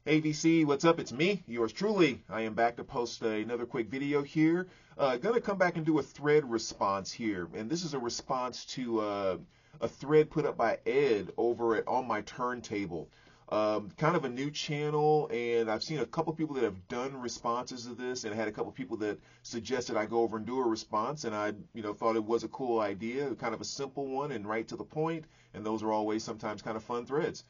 Hey VC, what's up? It's me, yours truly. I am back to post another quick video here. Gonna come back and do a thread response here, and this is a response to a thread put up by Ed over at On My Turntable. Kind of a new channel, and I've seen a couple people that have done responses to this, and I had a couple people that suggested I go over and do a response, and I, thought it was a cool idea, kind of a simple one and right to the point, and those are always sometimes kind of fun threads.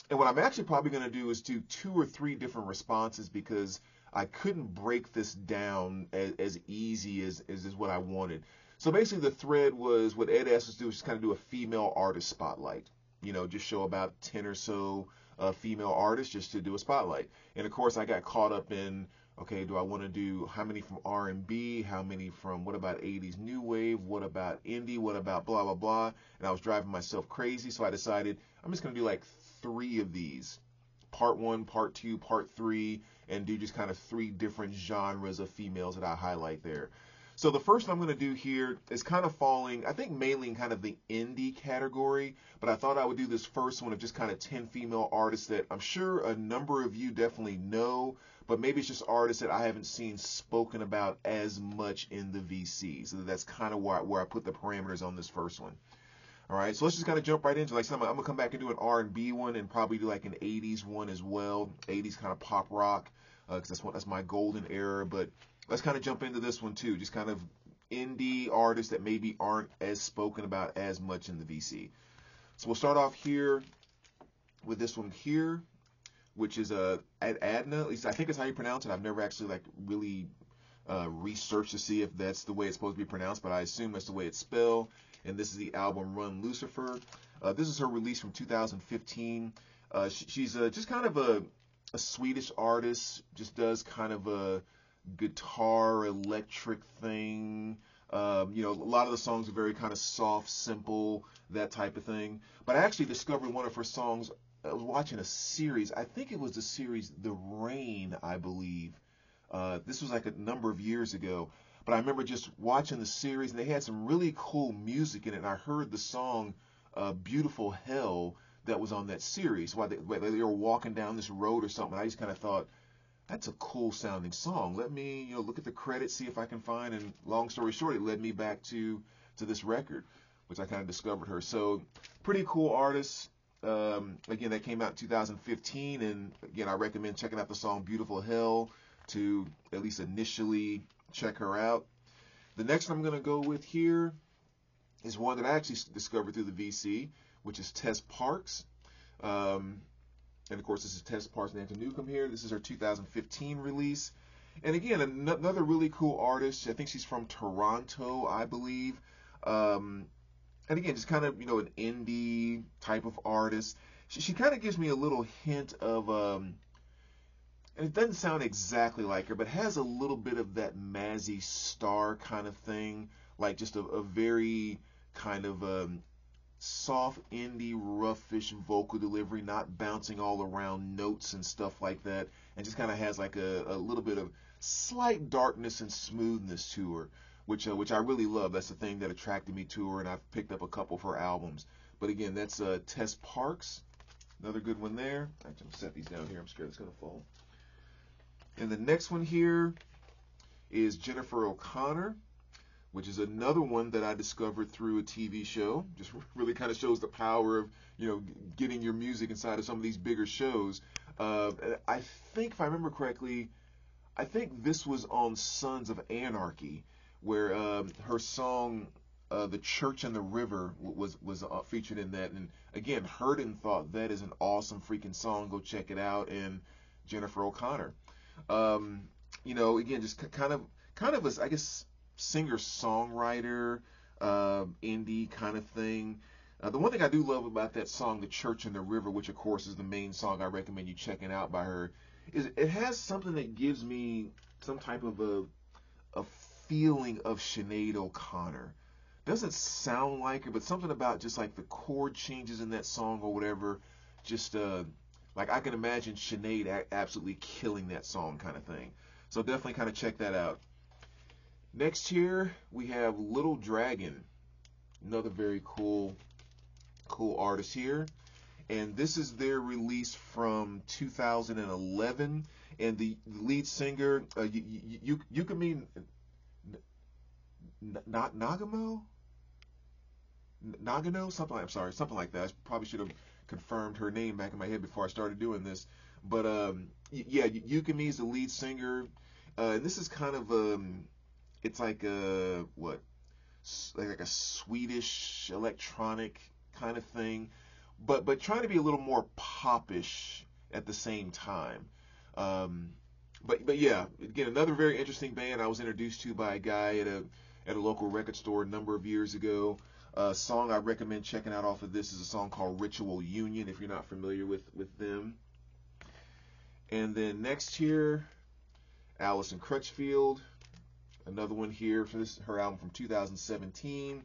And what I'm actually probably going to do is do 2 or 3 different responses because I couldn't break this down as easy as what I wanted. So basically the thread was what Ed asked us to do was just kind of do a female artist spotlight. Just show about 10 or so female artists just to do a spotlight. And of course I got caught up in, okay, do I want to do how many from R&B, how many from what about 80s new wave, what about indie, what about blah, blah, blah. And I was driving myself crazy, so I decided I'm just going to do like 3 of these, part 1, part 2, part 3, and do just kind of 3 different genres of females that I highlight there. So the first one I'm going to do here is kind of falling, I think mainly in kind of the indie category, but I thought I would do this first one of just kind of 10 female artists that I'm sure a number of you definitely know, but maybe it's just artists that I haven't seen spoken about as much in the VC. So that's kind of where I put the parameters on this first one. All right, so let's just kind of jump right into it. Like I said, I'm gonna come back and do an R&B one and probably do like an 80s one as well, 80s kind of pop rock, because that's my golden era. But let's kind of jump into this one too, just kind of indie artists that maybe aren't as spoken about as much in the VC. So we'll start off here with this one here, which is Adna. At least I think that's how you pronounce it. I've never actually like really researched to see if that's the way it's supposed to be pronounced, but I assume that's the way it's spelled. And this is the album Run Lucifer. This is her release from 2015. She's just kind of a Swedish artist, just does kind of a guitar electric thing. A lot of the songs are very kind of soft, simple, that type of thing. But I actually discovered one of her songs. I was watching a series. I think it was the series The Rain, I believe. This was like a number of years ago. But I remember just watching the series, and they had some really cool music in it. And I heard the song Beautiful Hell that was on that series while they were walking down this road or something. I just kind of thought, that's a cool sounding song. Let me look at the credits, see if I can find. And long story short, it led me back to this record, which I kind of discovered her. So pretty cool artist. Again, that came out in 2015. And again, I recommend checking out the song Beautiful Hell to at least initially check her out. The next one I'm going to go with here is one that I actually discovered through the VC, which is Tess Parks. And of course, this is Tess Parks and Anton Newcomb here. This is her 2015 release. And again, another really cool artist. I think she's from Toronto, I believe. And again, just kind of, an indie type of artist. She kind of gives me a little hint of, and it doesn't sound exactly like her, but has a little bit of that Mazzy Star kind of thing, like just a very kind of soft indie, roughish vocal delivery, not bouncing all around notes and stuff like that, and just kind of has like a little bit of slight darkness and smoothness to her, which I really love. That's the thing that attracted me to her, and I've picked up a couple of her albums. But again, that's Tess Parks, another good one there. I'm going to set these down here. I'm scared it's going to fall. And the next one here is Jennifer O'Connor, which is another one that I discovered through a TV show. Just really kind of shows the power of, getting your music inside of some of these bigger shows. I think, if I remember correctly, I think this was on Sons of Anarchy, where her song, The Church and the River, was featured in that. And again, heard it and thought, that is an awesome freaking song. Go check it out. And Jennifer O'Connor. Again, just kind of a, I guess, singer-songwriter, indie kind of thing. The one thing I do love about that song, The Church and the River, which of course is the main song I recommend you checking out by her, is it has something that gives me some type of a feeling of Sinead O'Connor. Doesn't sound like her, but something about just like the chord changes in that song or whatever, just like I can imagine Sinead absolutely killing that song kind of thing. So definitely kind of check that out. Next here we have Little Dragon, another very cool artist here. and this is their release from 2011. And the lead singer, Yukimi Nagamo, Nagano, something like, I'm sorry, something like that. I probably should have confirmed her name back in my head before I started doing this. But yeah, Yukimi is the lead singer, and this is kind of it's like a what, like a Swedish electronic kind of thing, but trying to be a little more popish at the same time. Um, but yeah, again, another very interesting band I was introduced to by a guy at a local record store a number of years ago. A song I recommend checking out off of this is a song called Ritual Union, if you're not familiar with them. And then next here, Alison Crutchfield, another one here for this, her album from 2017.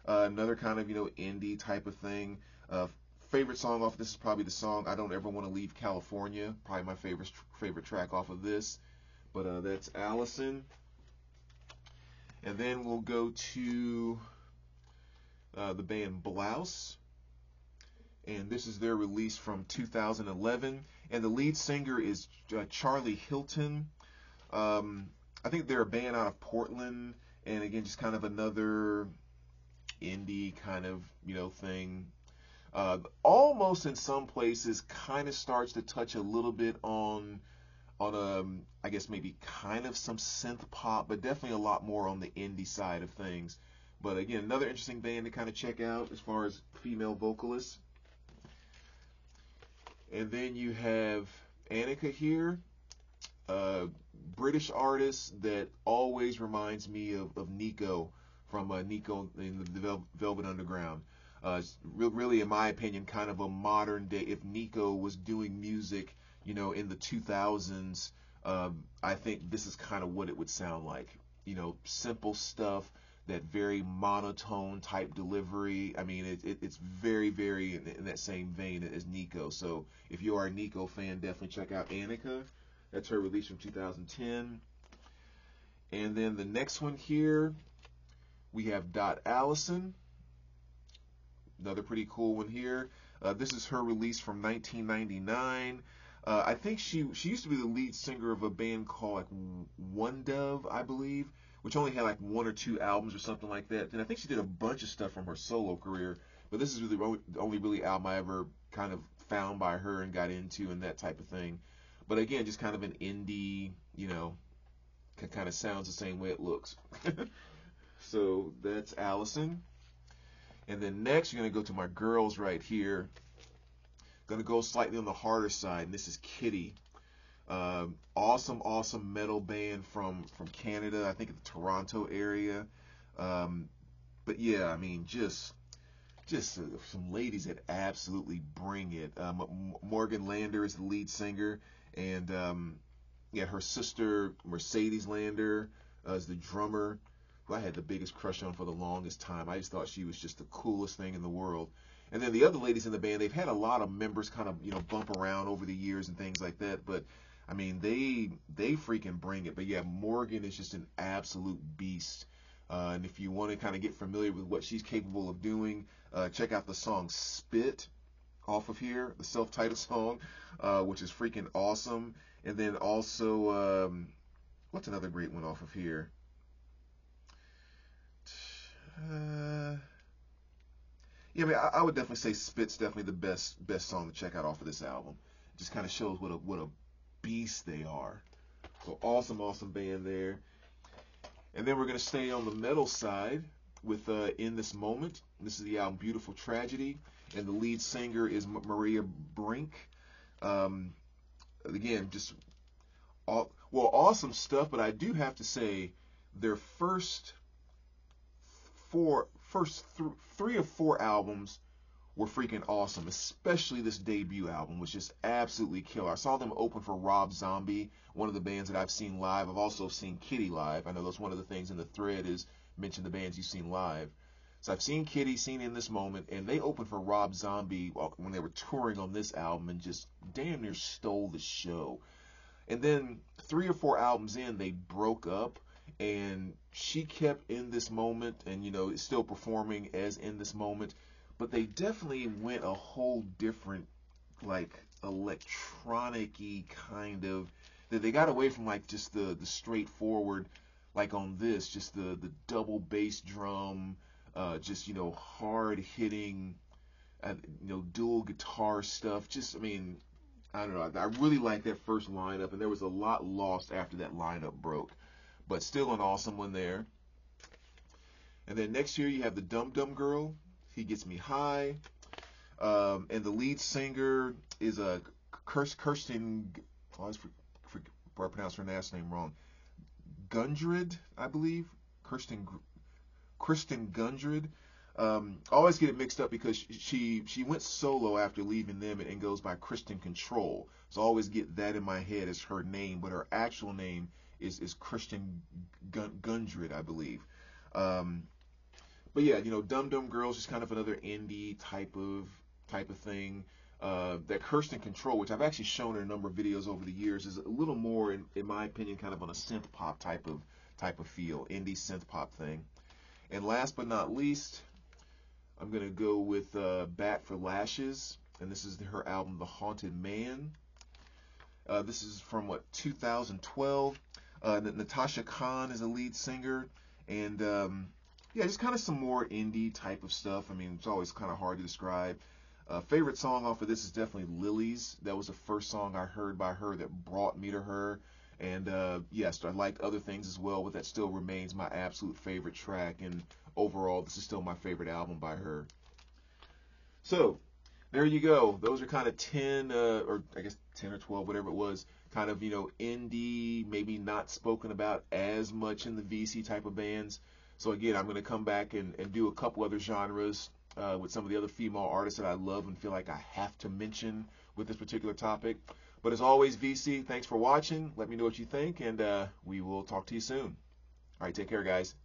Another kind of, indie type of thing. Favorite song off of this is probably the song I Don't Ever Want to Leave California. Probably my favorite track off of this. But that's Alison. And then we'll go to the band Blouse. And this is their release from 2011. And the lead singer is Charlie Hilton. I think they're a band out of Portland. And again, just kind of another indie kind of, thing. Almost in some places kind of starts to touch a little bit on I guess maybe kind of some synth pop, but definitely a lot more on the indie side of things. But again, another interesting band to kind of check out as far as female vocalists. And then you have Annika here, British artist that always reminds me of Nico from Nico in the Velvet Underground. Really, in my opinion, kind of a modern day. If Nico was doing music, in the 2000s, I think this is kind of what it would sound like. Simple stuff, that very monotone type delivery. I mean, it's very, very in that same vein as Nico. So if you are a Nico fan, definitely check out Annika. That's her release from 2010. And then the next one here, we have Dot Allison. Another pretty cool one here. This is her release from 1999. I think she used to be the lead singer of a band called like One Dove, I believe, which only had like one or two albums or something like that. And I think she did a bunch of stuff from her solo career. But this is really the only really album I ever kind of found by her and got into and that type of thing. But again, just kind of an indie, kind of sounds the same way it looks. So that's Allison. And then next, you're going to go to my girls right here. Going to go slightly on the harder side, and this is Kitty. Awesome metal band from Canada, I think the Toronto area. But yeah, I mean, just some ladies that absolutely bring it. Morgan Lander is the lead singer, and yeah, her sister Mercedes Lander is the drummer, who I had the biggest crush on for the longest time. I just thought she was just the coolest thing in the world. And then the other ladies in the band, they've had a lot of members kind of bump around over the years and things like that. But I mean, they freaking bring it. But yeah, Morgan is just an absolute beast. And if you want to kind of get familiar with what she's capable of doing, check out the song Spit off of here, the self-titled song, which is freaking awesome. And then also, what's another great one off of here? Yeah, I mean, I would definitely say Spit's definitely the best song to check out off of this album. It just kind of shows what a beast they are. So awesome band there. And then we're gonna stay on the metal side with In This Moment. This is the album Beautiful Tragedy, and the lead singer is Maria Brink. Again, just awesome stuff. But I do have to say, their first three or four albums were freaking awesome, especially this debut album was just absolutely killer. I saw them open for Rob Zombie, one of the bands that I've seen live. I've also seen Kitty live. I know that's one of the things in the thread is mention the bands you've seen live. So I've seen Kitty, seen In This Moment, and they opened for Rob Zombie when they were touring on this album and just damn near stole the show. And then 3 or 4 albums in, they broke up, and she kept In This Moment and, is still performing as In This Moment. but they definitely went a whole different, like, electronic-y kind of, that they got away from like just the straightforward, like on this, just the double bass drum, just, hard hitting, dual guitar stuff. Just, I mean, I don't know. I really like that first lineup, and there was a lot lost after that lineup broke, but still an awesome one there. And then next year you have the Dum Dum Girl. He Gets Me High. And the lead singer is a Kirsten. I always pronounce her last name wrong. Gundred, I believe. Kristen Gundred. I always get it mixed up because she went solo after leaving them and goes by Kristen Control. So I always get that in my head as her name, but her actual name is Kristen Gundred, I believe. But yeah, Dum Dum Girls is kind of another indie type of thing. That Kirsten Control, which I've actually shown in a number of videos over the years, is a little more, in my opinion, kind of on a synth pop type of feel, indie synth pop thing. And last but not least, I'm gonna go with Bat for Lashes, and this is her album, The Haunted Man. This is from 2012. Natasha Khan is a lead singer, and yeah, just kind of some more indie type of stuff. I mean, it's always kind of hard to describe. Favorite song off of this is definitely Lilies. That was the first song I heard by her that brought me to her. And yes, I liked other things as well, but that still remains my absolute favorite track. And overall, this is still my favorite album by her. So there you go. Those are kind of 10, or I guess 10 or 12, whatever it was, kind of, indie, maybe not spoken about as much in the VC type of bands. So again, I'm going to come back and do a couple other genres with some of the other female artists that I love and feel like I have to mention with this particular topic. But as always, VC, thanks for watching. Let me know what you think, and we will talk to you soon. All right, take care, guys.